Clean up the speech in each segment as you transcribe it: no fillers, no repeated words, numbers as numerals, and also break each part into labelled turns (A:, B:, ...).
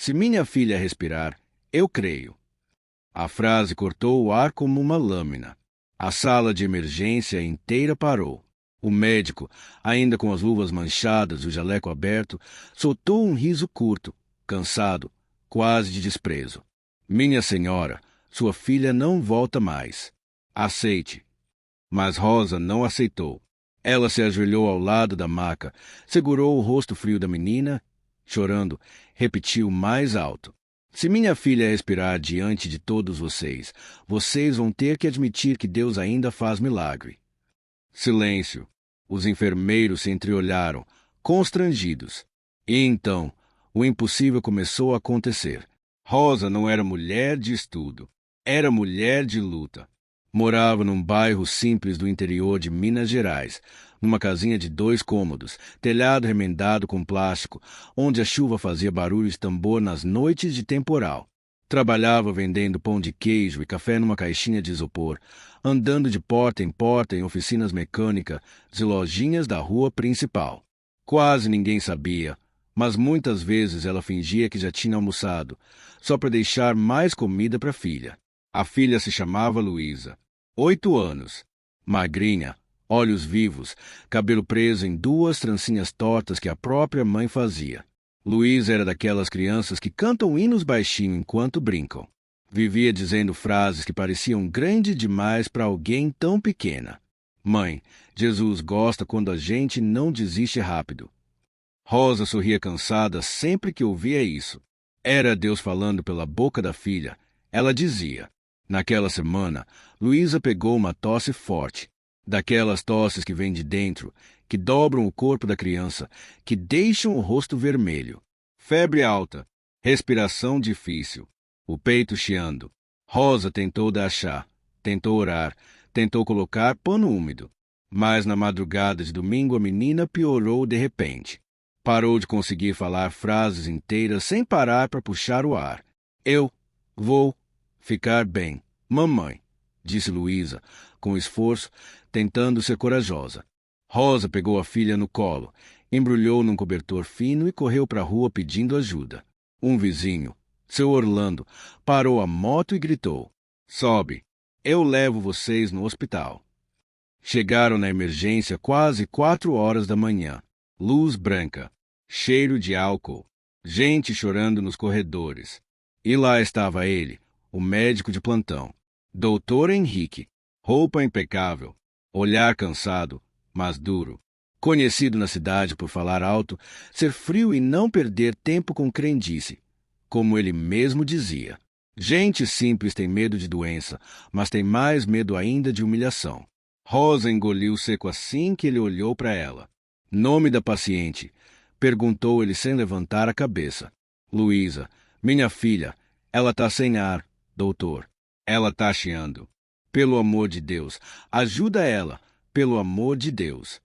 A: Se minha filha respirar, eu creio. A frase cortou o ar como uma lâmina. A sala de emergência inteira parou. O médico, ainda com as luvas manchadas e o jaleco aberto, soltou um riso curto, cansado, quase de desprezo. Minha senhora, sua filha não volta mais. Aceite. Mas Rosa não aceitou. Ela se ajoelhou ao lado da maca, segurou o rosto frio da menina, chorando, repetiu mais alto. Se minha filha respirar diante de todos vocês, vocês vão ter que admitir que Deus ainda faz milagre. Silêncio. Os enfermeiros se entreolharam, constrangidos. E então, o impossível começou a acontecer. Rosa não era mulher de estudo. Era mulher de luta. Morava num bairro simples do interior de Minas Gerais, numa casinha de 2 cômodos, telhado remendado com plástico, onde a chuva fazia barulho de tambor nas noites de temporal. Trabalhava vendendo pão de queijo e café numa caixinha de isopor, andando de porta em oficinas mecânicas e lojinhas da rua principal. Quase ninguém sabia, mas muitas vezes ela fingia que já tinha almoçado, só para deixar mais comida para a filha. A filha se chamava Luísa. 8 anos. Magrinha, olhos vivos, cabelo preso em 2 trancinhas tortas que a própria mãe fazia. Luísa era daquelas crianças que cantam hinos baixinho enquanto brincam. Vivia dizendo frases que pareciam grandes demais para alguém tão pequena. Mãe, Jesus gosta quando a gente não desiste rápido. Rosa sorria cansada sempre que ouvia isso. Era Deus falando pela boca da filha. Ela dizia. Naquela semana, Luísa pegou uma tosse forte. Daquelas tosses que vêm de dentro, que dobram o corpo da criança, que deixam o rosto vermelho. Febre alta, respiração difícil, o peito chiando. Rosa tentou dar chá, tentou orar, tentou colocar pano úmido. Mas na madrugada de domingo a menina piorou de repente. Parou de conseguir falar frases inteiras sem parar para puxar o ar. Eu vou ficar bem, mamãe, disse Luísa, com esforço, tentando ser corajosa. Rosa pegou a filha no colo, embrulhou num cobertor fino e correu para a rua pedindo ajuda. Um vizinho, seu Orlando, parou a moto e gritou. Sobe, eu levo vocês no hospital. Chegaram na emergência quase 4 horas da manhã. Luz branca, cheiro de álcool, gente chorando nos corredores. E lá estava ele, o médico de plantão. Doutor Henrique, roupa impecável, olhar cansado, mas duro. Conhecido na cidade por falar alto, ser frio e não perder tempo com crendice. Como ele mesmo dizia. Gente simples tem medo de doença, mas tem mais medo ainda de humilhação. Rosa engoliu seco assim que ele olhou para ela. Nome da paciente? Perguntou ele sem levantar a cabeça. Luísa, minha filha, ela está sem ar, doutor. Ela está chiando. Pelo amor de Deus, ajuda ela, pelo amor de Deus.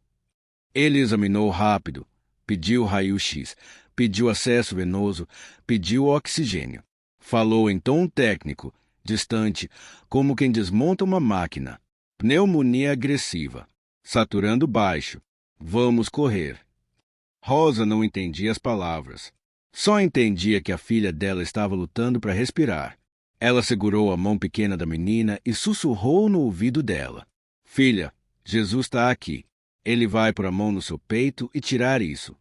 A: Ele examinou rápido, pediu raio-x, pediu acesso venoso, pediu oxigênio. Falou em tom técnico, distante, como quem desmonta uma máquina. Pneumonia agressiva. Saturando baixo. Vamos correr. Rosa não entendia as palavras. Só entendia que a filha dela estava lutando para respirar. Ela segurou a mão pequena da menina e sussurrou no ouvido dela. Filha, Jesus está aqui. Ele vai pôr a mão no seu peito e tirar isso.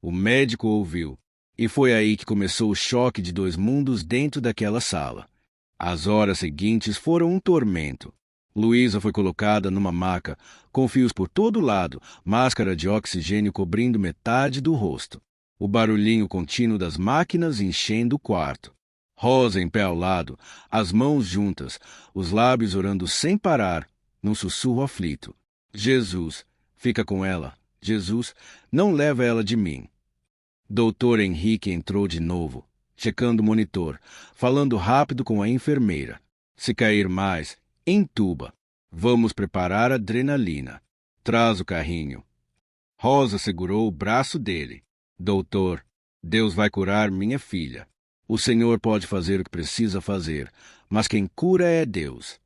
A: O médico ouviu. E foi aí que começou o choque de 2 mundos dentro daquela sala. As horas seguintes foram um tormento. Luísa foi colocada numa maca, com fios por todo lado, máscara de oxigênio cobrindo metade do rosto. O barulhinho contínuo das máquinas enchendo o quarto. Rosa em pé ao lado, as mãos juntas, os lábios orando sem parar, num sussurro aflito. Jesus, fica com ela. Jesus, não leva ela de mim. Doutor Henrique entrou de novo, checando o monitor, falando rápido com a enfermeira. Se cair mais, entuba. Vamos preparar a adrenalina. Traz o carrinho. Rosa segurou o braço dele. Doutor, Deus vai curar minha filha. O Senhor pode fazer o que precisa fazer, mas quem cura é Deus.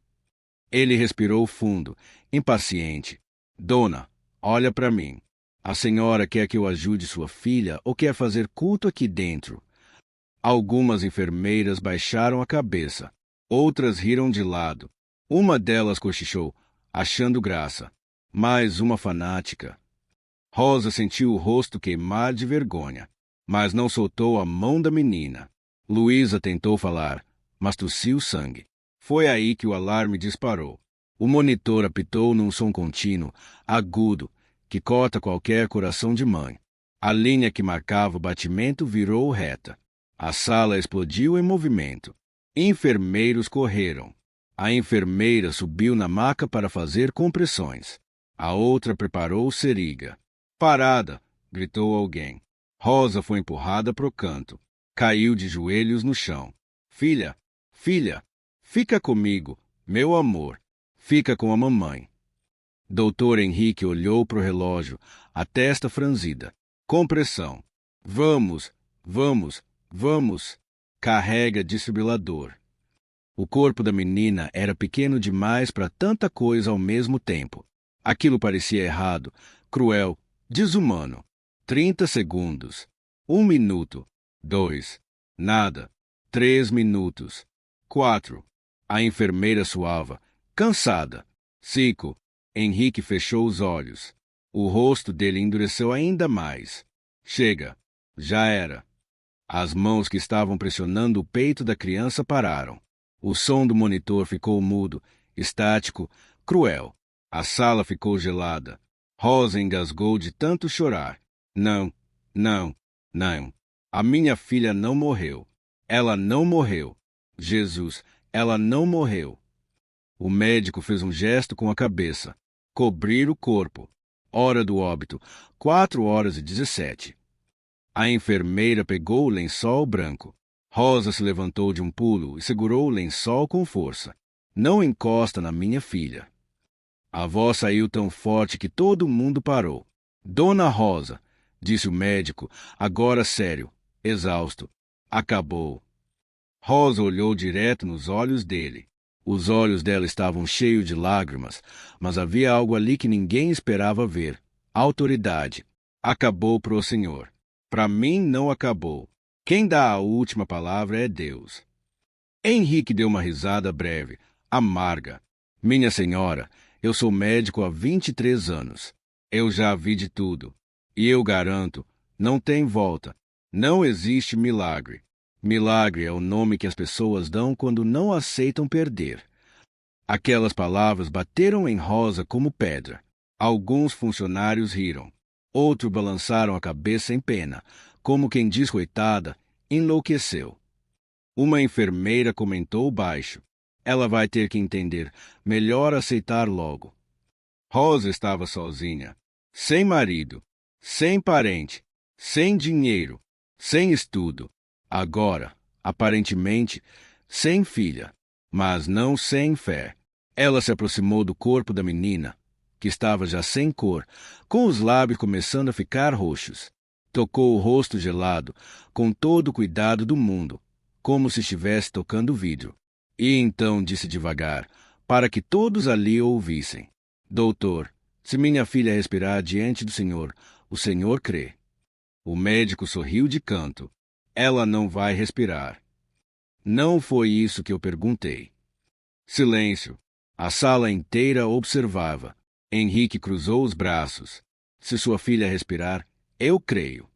A: Ele respirou fundo, impaciente. Dona, olha para mim. A senhora quer que eu ajude sua filha ou quer fazer culto aqui dentro? Algumas enfermeiras baixaram a cabeça. Outras riram de lado. Uma delas cochichou, achando graça. Mais uma fanática. Rosa sentiu o rosto queimar de vergonha, mas não soltou a mão da menina. Luísa tentou falar, mas tossiu sangue. Foi aí que o alarme disparou. O monitor apitou num som contínuo, agudo, que corta qualquer coração de mãe. A linha que marcava o batimento virou reta. A sala explodiu em movimento. Enfermeiros correram. A enfermeira subiu na maca para fazer compressões. A outra preparou seringa. Parada! Gritou alguém. Rosa foi empurrada pro canto. Caiu de joelhos no chão. Filha, filha, fica comigo, meu amor. Fica com a mamãe. Doutor Henrique olhou pro relógio, a testa franzida. Compressão. Vamos, vamos, vamos. Carrega desfibrilador. O corpo da menina era pequeno demais para tanta coisa ao mesmo tempo. Aquilo parecia errado, cruel, desumano. 30 segundos. 1 minuto. 2. Nada. 3 minutos. 4. A enfermeira suava, cansada. 5. Henrique fechou os olhos. O rosto dele endureceu ainda mais. Chega. Já era. As mãos que estavam pressionando o peito da criança pararam. O som do monitor ficou mudo, estático, cruel. A sala ficou gelada. Rosa engasgou de tanto chorar. Não, não, não. A minha filha não morreu. Ela não morreu. Jesus, ela não morreu. O médico fez um gesto com a cabeça. Cobrir o corpo. Hora do óbito, 4h17. A enfermeira pegou o lençol branco. Rosa se levantou de um pulo e segurou o lençol com força. Não encosta na minha filha. A voz saiu tão forte que todo mundo parou. Dona Rosa, disse o médico, agora sério, exausto. Acabou. Rosa olhou direto nos olhos dele. Os olhos dela estavam cheios de lágrimas, mas havia algo ali que ninguém esperava ver. Autoridade. Acabou pro senhor. Para mim não acabou. Quem dá a última palavra é Deus. Henrique deu uma risada breve, amarga. Minha senhora, eu sou médico há 23 anos. Eu já vi de tudo. E eu garanto, não tem volta. Não existe milagre. Milagre é o nome que as pessoas dão quando não aceitam perder. Aquelas palavras bateram em Rosa como pedra. Alguns funcionários riram. Outros balançaram a cabeça em pena, como quem diz coitada, enlouqueceu. Uma enfermeira comentou baixo. Ela vai ter que entender. Melhor aceitar logo. Rosa estava sozinha. Sem marido. Sem parente. Sem dinheiro. Sem estudo. Agora, aparentemente, sem filha. Mas não sem fé. Ela se aproximou do corpo da menina, que estava já sem cor, com os lábios começando a ficar roxos. Tocou o rosto gelado, com todo o cuidado do mundo, como se estivesse tocando vidro. E então disse devagar, para que todos ali ouvissem: Doutor, se minha filha respirar diante do Senhor, o Senhor crê. O médico sorriu de canto. Ela não vai respirar. Não foi isso que eu perguntei. Silêncio. A sala inteira observava. Henrique cruzou os braços. Se sua filha respirar, eu creio.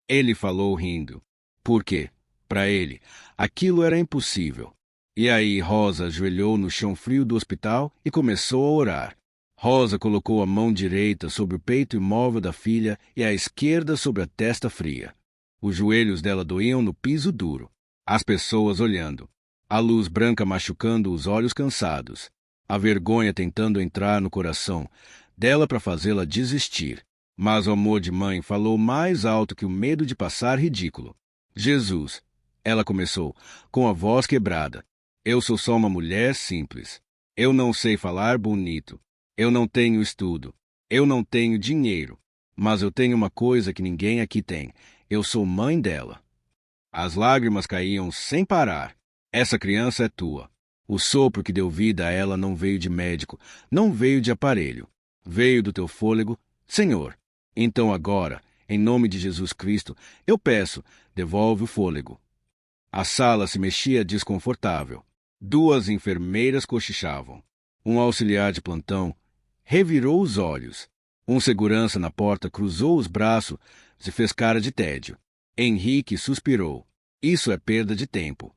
A: Ele falou rindo. Por quê? Para ele, aquilo era impossível. E aí Rosa ajoelhou no chão frio do hospital e começou a orar. Rosa colocou a mão direita sobre o peito imóvel da filha e a esquerda sobre a testa fria. Os joelhos dela doíam no piso duro. As pessoas olhando. A luz branca machucando os olhos cansados. A vergonha tentando entrar no coração dela para fazê-la desistir. Mas o amor de mãe falou mais alto que o medo de passar ridículo. Jesus, ela começou, com a voz quebrada. Eu sou só uma mulher simples. Eu não sei falar bonito. Eu não tenho estudo. Eu não tenho dinheiro. Mas eu tenho uma coisa que ninguém aqui tem. Eu sou mãe dela. As lágrimas caíam sem parar. Essa criança é tua. O sopro que deu vida a ela não veio de médico, não veio de aparelho. Veio do teu fôlego, Senhor. Então agora, em nome de Jesus Cristo, eu peço, devolve o fôlego. A sala se mexia desconfortável. 2 enfermeiras cochichavam. Um auxiliar de plantão revirou os olhos. Um segurança na porta cruzou os braços e fez cara de tédio. Henrique suspirou. Isso é perda de tempo.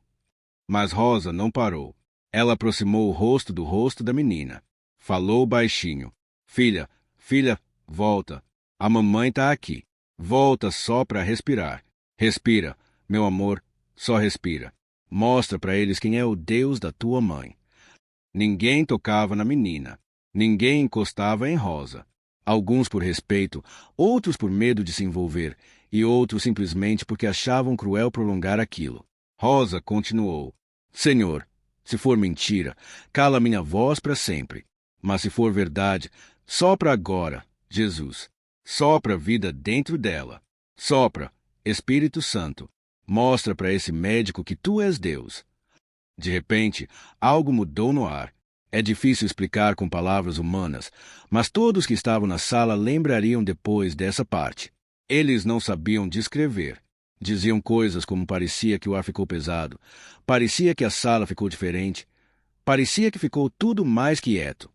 A: Mas Rosa não parou. Ela aproximou o rosto do rosto da menina. Falou baixinho. Filha, filha, volta. A mamãe tá aqui. Volta só para respirar. Respira, meu amor, só respira. Mostra para eles quem é o Deus da tua mãe. Ninguém tocava na menina. Ninguém encostava em Rosa. Alguns por respeito, outros por medo de se envolver, e outros simplesmente porque achavam cruel prolongar aquilo. Rosa continuou. Senhor, se for mentira, cala minha voz para sempre. Mas se for verdade, sopra agora, Jesus. Sopra vida dentro dela. Sopra, Espírito Santo. Mostra para esse médico que tu és Deus. De repente, algo mudou no ar. É difícil explicar com palavras humanas, mas todos que estavam na sala lembrariam depois dessa parte. Eles não sabiam descrever. Diziam coisas como parecia que o ar ficou pesado, parecia que a sala ficou diferente, parecia que ficou tudo mais quieto.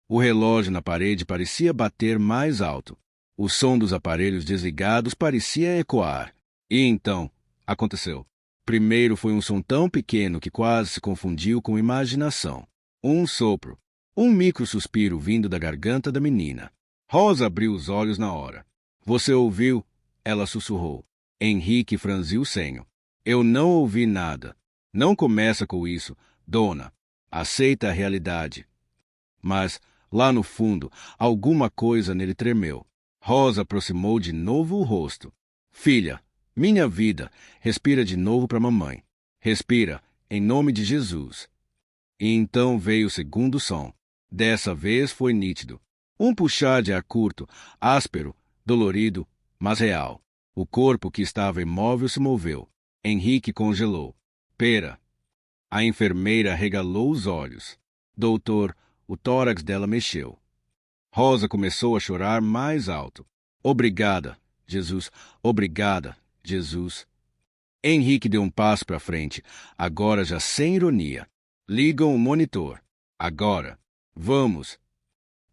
A: O relógio na parede parecia bater mais alto. O som dos aparelhos desligados parecia ecoar. E então, aconteceu. Primeiro foi um som tão pequeno que quase se confundiu com imaginação. Um sopro, um micro suspiro vindo da garganta da menina. Rosa abriu os olhos na hora. Você ouviu? Ela sussurrou. Henrique franziu o senho. Eu não ouvi nada. Não começa com isso, dona. Aceita a realidade. Mas, lá no fundo, alguma coisa nele tremeu. Rosa aproximou de novo o rosto. Filha, minha vida, respira de novo para mamãe. Respira, em nome de Jesus. E então veio o segundo som. Dessa vez foi nítido. Um puxar de ar curto, áspero, dolorido, mas real. O corpo que estava imóvel se moveu. Henrique congelou. Pera. A enfermeira regalou os olhos. Doutor, o tórax dela mexeu. Rosa começou a chorar mais alto. Obrigada, Jesus. Obrigada, Jesus. Henrique deu um passo para frente, agora já sem ironia. Ligam o monitor. Agora. Vamos.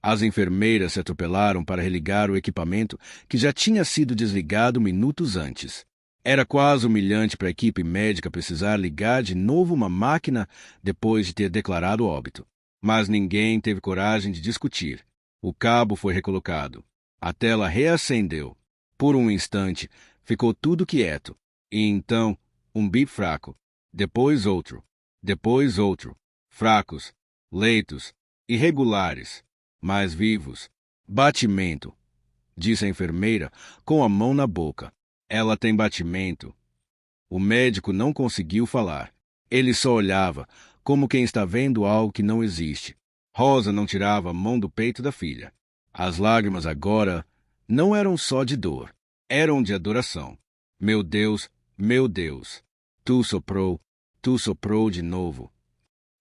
A: As enfermeiras se atropelaram para religar o equipamento que já tinha sido desligado minutos antes. Era quase humilhante para a equipe médica precisar ligar de novo uma máquina depois de ter declarado óbito. Mas ninguém teve coragem de discutir. O cabo foi recolocado. A tela reacendeu. Por um instante, ficou tudo quieto. E então, um bip fraco. Depois outro. Depois outro. Fracos. Leitos. Irregulares. Mas vivos. Batimento, disse a enfermeira com a mão na boca. Ela tem batimento. O médico não conseguiu falar. Ele só olhava, como quem está vendo algo que não existe. Rosa não tirava a mão do peito da filha. As lágrimas agora não eram só de dor, eram de adoração. Meu Deus, tu soprou de novo.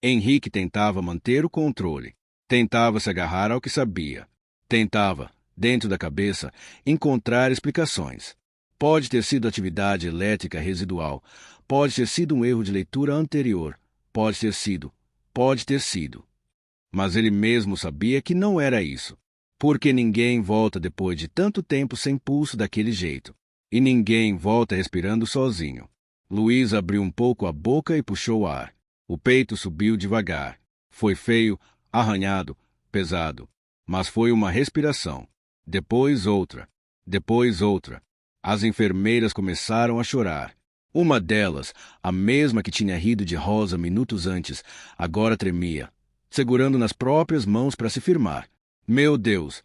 A: Henrique tentava manter o controle. Tentava se agarrar ao que sabia. Tentava, dentro da cabeça, encontrar explicações. Pode ter sido atividade elétrica residual. Pode ter sido um erro de leitura anterior. Pode ter sido. Mas ele mesmo sabia que não era isso. Porque ninguém volta depois de tanto tempo sem pulso daquele jeito. E ninguém volta respirando sozinho. Luiz abriu um pouco a boca e puxou o ar. O peito subiu devagar. Foi feio, arranhado, pesado. Mas foi uma respiração. Depois outra. Depois outra. As enfermeiras começaram a chorar. Uma delas, a mesma que tinha rido de Rosa minutos antes, agora tremia, segurando nas próprias mãos para se firmar. Meu Deus,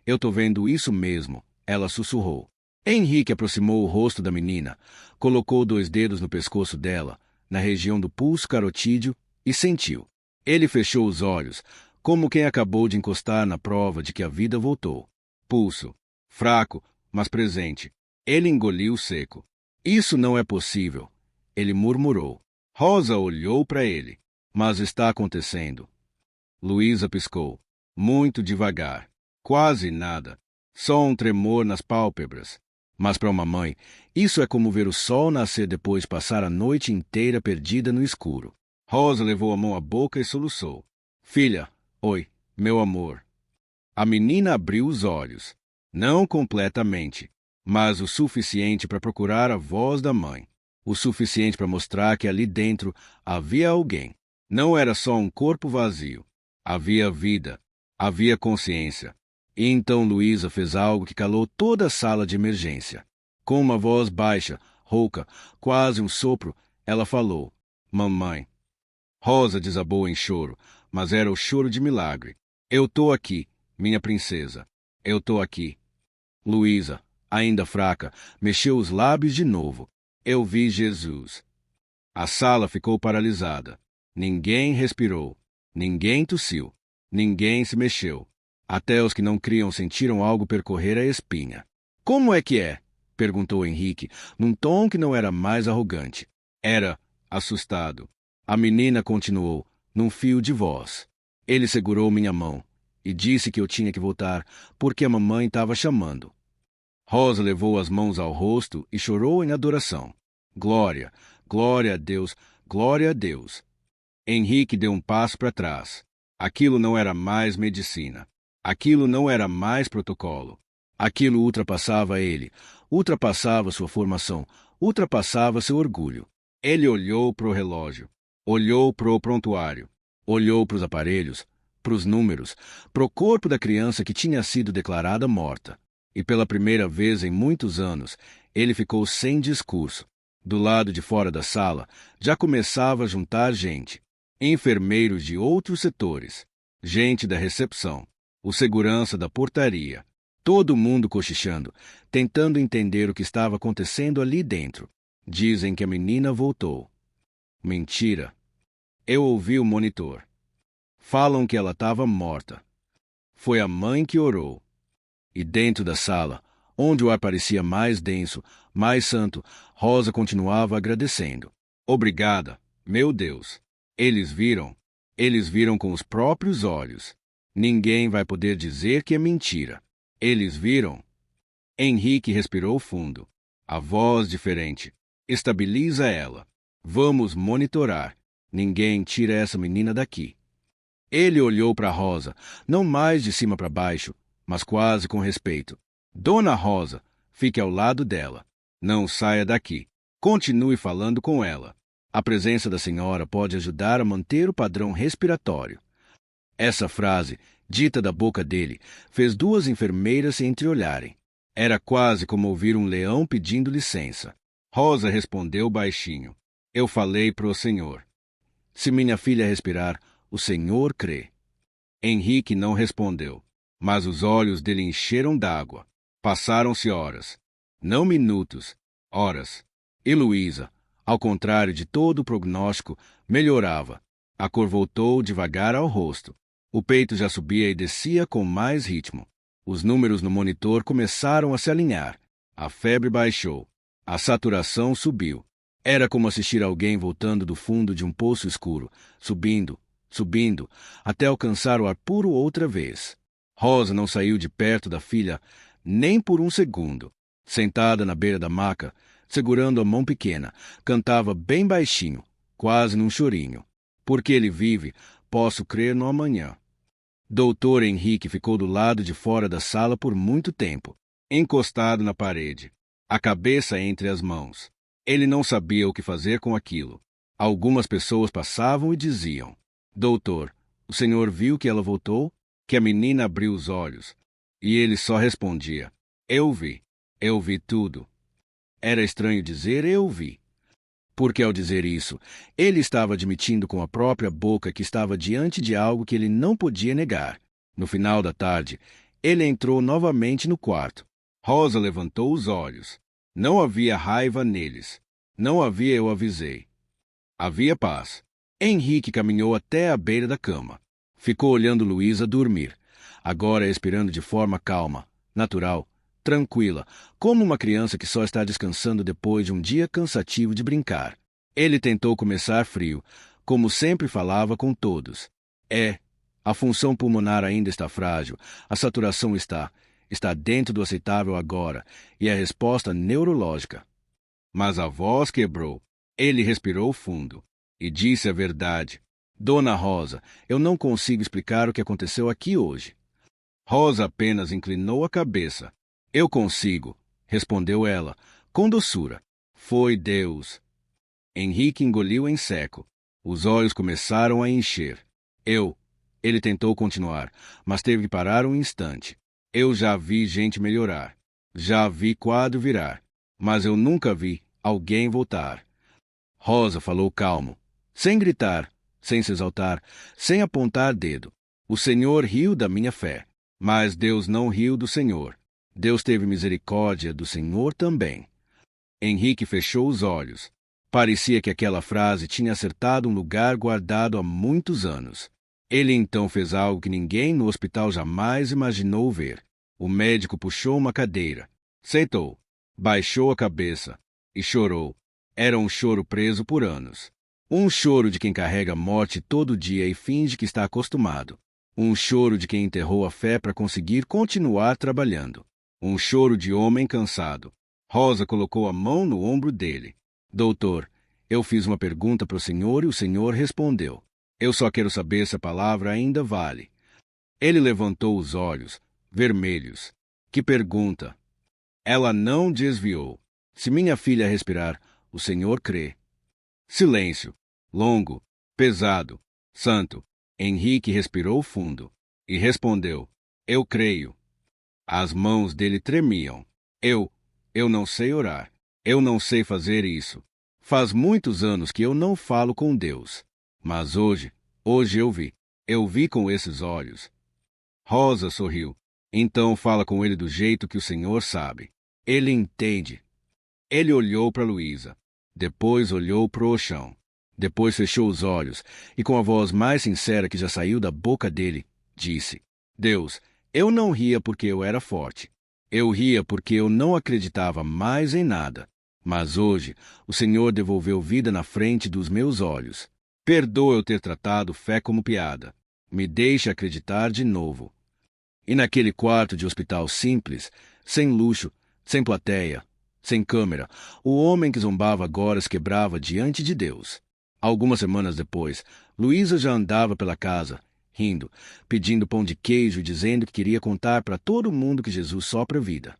A: eu tô vendo isso mesmo, ela sussurrou. Henrique aproximou o rosto da menina, colocou 2 dedos no pescoço dela, na região do pulso carotídeo, e sentiu. Ele fechou os olhos, como quem acabou de encostar na prova de que a vida voltou. Pulso. Fraco, mas presente. Ele engoliu seco. Isso não é possível. Ele murmurou. Rosa olhou para ele. Mas está acontecendo. Luísa piscou. Muito devagar. Quase nada. Só um tremor nas pálpebras. Mas para uma mãe, isso é como ver o sol nascer depois de passar a noite inteira perdida no escuro. Rosa levou a mão à boca e soluçou. Filha, oi, meu amor. A menina abriu os olhos. Não completamente, mas o suficiente para procurar a voz da mãe. O suficiente para mostrar que ali dentro havia alguém. Não era só um corpo vazio. Havia vida. Havia consciência. E então Luísa fez algo que calou toda a sala de emergência. Com uma voz baixa, rouca, quase um sopro, ela falou: Mamãe. Rosa desabou em choro, mas era o choro de milagre. Eu tô aqui, minha princesa. Eu tô aqui. Luísa, ainda fraca, mexeu os lábios de novo. Eu vi Jesus. A sala ficou paralisada. Ninguém respirou. Ninguém tossiu. Ninguém se mexeu. Até os que não criam sentiram algo percorrer a espinha. Como é que é? Perguntou Henrique, num tom que não era mais arrogante. Era assustado. A menina continuou, num fio de voz. Ele segurou minha mão e disse que eu tinha que voltar porque a mamãe estava chamando. Rosa levou as mãos ao rosto e chorou em adoração. Glória, glória a Deus, glória a Deus. Henrique deu um passo para trás. Aquilo não era mais medicina. Aquilo não era mais protocolo. Aquilo ultrapassava ele, ultrapassava sua formação, ultrapassava seu orgulho. Ele olhou para o relógio, olhou para o prontuário, olhou para os aparelhos, para os números, para o corpo da criança que tinha sido declarada morta. E pela primeira vez em muitos anos, ele ficou sem discurso. Do lado de fora da sala, já começava a juntar gente. Enfermeiros de outros setores, gente da recepção, o segurança da portaria. Todo mundo cochichando, tentando entender o que estava acontecendo ali dentro. Dizem que a menina voltou. Mentira. Eu ouvi o monitor. Falam que ela estava morta. Foi a mãe que orou. E dentro da sala, onde o ar parecia mais denso, mais santo, Rosa continuava agradecendo. Obrigada, meu Deus. Eles viram com os próprios olhos. Ninguém vai poder dizer que é mentira. Eles viram. Henrique respirou fundo. A voz diferente. Estabiliza ela. Vamos monitorar. Ninguém tira essa menina daqui. Ele olhou para Rosa, não mais de cima para baixo, mas quase com respeito. Dona Rosa, fique ao lado dela. Não saia daqui. Continue falando com ela. A presença da senhora pode ajudar a manter o padrão respiratório. Essa frase, dita da boca dele, fez duas enfermeiras se entreolharem. Era quase como ouvir um leão pedindo licença. Rosa respondeu baixinho. Eu falei pro senhor. Se minha filha respirar, o senhor crê. Henrique não respondeu, mas os olhos dele encheram d'água. Passaram-se horas. Não minutos, horas. E Luísa, ao contrário de todo o prognóstico, melhorava. A cor voltou devagar ao rosto. O peito já subia e descia com mais ritmo. Os números no monitor começaram a se alinhar. A febre baixou. A saturação subiu. Era como assistir alguém voltando do fundo de um poço escuro, subindo, subindo, até alcançar o ar puro outra vez. Rosa não saiu de perto da filha nem por um segundo. Sentada na beira da maca, segurando a mão pequena, cantava bem baixinho, quase num chorinho. Porque ele vive, posso crer no amanhã. Doutor Henrique ficou do lado de fora da sala por muito tempo, encostado na parede, a cabeça entre as mãos. Ele não sabia o que fazer com aquilo. Algumas pessoas passavam e diziam: Doutor, o senhor viu que ela voltou? Que a menina abriu os olhos. E ele só respondia: Eu vi tudo. Era estranho dizer eu vi. Porque ao dizer isso, ele estava admitindo com a própria boca que estava diante de algo que ele não podia negar. No final da tarde, ele entrou novamente no quarto. Rosa levantou os olhos. Não havia raiva neles. Não havia eu avisei. Havia paz. Henrique caminhou até a beira da cama. Ficou olhando Luísa dormir, agora expirando de forma calma, natural, tranquila, como uma criança que só está descansando depois de um dia cansativo de brincar. Ele tentou começar frio, como sempre falava com todos. A função pulmonar ainda está frágil, a saturação está. Está dentro do aceitável agora, e a resposta neurológica. Mas a voz quebrou. Ele respirou fundo e disse a verdade. Dona Rosa, eu não consigo explicar o que aconteceu aqui hoje. Rosa apenas inclinou a cabeça. Eu consigo, respondeu ela, com doçura. Foi Deus. Henrique engoliu em seco. Os olhos começaram a encher. Ele tentou continuar, mas teve que parar um instante. Eu já vi gente melhorar. Já vi quadro virar. Mas eu nunca vi alguém voltar. Rosa falou calmo, sem gritar, sem se exaltar, sem apontar dedo. O Senhor riu da minha fé, mas Deus não riu do Senhor. Deus teve misericórdia do Senhor também. Henrique fechou os olhos. Parecia que aquela frase tinha acertado um lugar guardado há muitos anos. Ele então fez algo que ninguém no hospital jamais imaginou ver. O médico puxou uma cadeira, sentou, baixou a cabeça e chorou. Era um choro preso por anos. Um choro de quem carrega a morte todo dia e finge que está acostumado. Um choro de quem enterrou a fé para conseguir continuar trabalhando. Um choro de homem cansado. Rosa colocou a mão no ombro dele. Doutor, eu fiz uma pergunta para o senhor e o senhor respondeu. Eu só quero saber se a palavra ainda vale. Ele levantou os olhos, vermelhos. Que pergunta? Ela não desviou. Se minha filha respirar, o senhor crê. Silêncio. Longo, pesado, santo. Henrique respirou fundo e respondeu. Eu creio. As mãos dele tremiam. Eu não sei orar. Eu não sei fazer isso. Faz muitos anos que eu não falo com Deus. Mas hoje eu vi. Eu vi com esses olhos. Rosa sorriu. Então fala com ele do jeito que o senhor sabe. Ele entende. Ele olhou para Luísa. Depois olhou para o chão. Depois fechou os olhos e, com a voz mais sincera que já saiu da boca dele, disse: Deus, eu não ria porque eu era forte. Eu ria porque eu não acreditava mais em nada. Mas hoje, o Senhor devolveu vida na frente dos meus olhos. Perdoa eu ter tratado fé como piada. Me deixe acreditar de novo. E naquele quarto de hospital simples, sem luxo, sem plateia, sem câmera, o homem que zombava agora se quebrava diante de Deus. Algumas semanas depois, Luísa já andava pela casa, rindo, pedindo pão de queijo e dizendo que queria contar para todo mundo que Jesus sopra vida.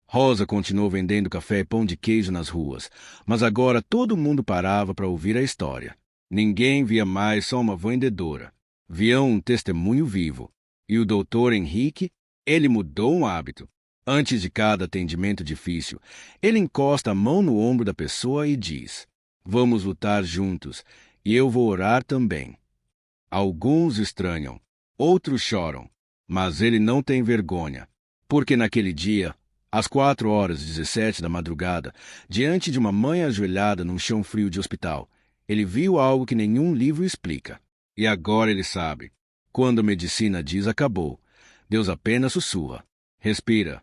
A: Rosa continuou vendendo café e pão de queijo nas ruas, mas agora todo mundo parava para ouvir a história. Ninguém via mais só uma vendedora. Viam um testemunho vivo. E o doutor Henrique, ele mudou um hábito. Antes de cada atendimento difícil, ele encosta a mão no ombro da pessoa e diz: Vamos lutar juntos, e eu vou orar também. Alguns estranham, outros choram, mas ele não tem vergonha, porque naquele dia, às 4h17 da madrugada, diante de uma mãe ajoelhada num chão frio de hospital, ele viu algo que nenhum livro explica. E agora ele sabe. Quando a medicina diz acabou, Deus apenas sussurra, respira.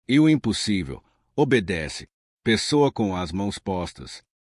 A: E o impossível obedece, pessoa com as mãos postas.